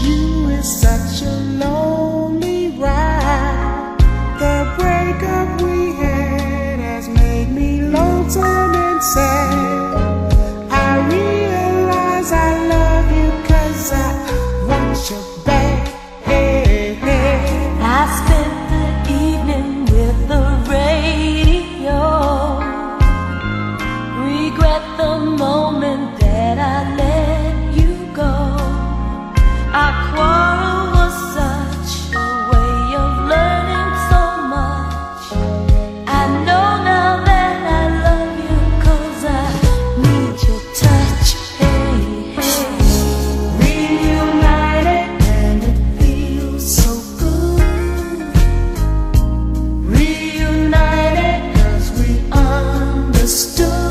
you is such a lonely ride. The breakup we had has made me lonesome and sad. I realize I love you 'cause I want you back. I spent the evening with the radio. Regret the moment that I let you go. Our quarrel was such a way of learning so much. I know now that I love you 'cause I need your touch. Reunited and it feels so good. Reunited 'cause we understood.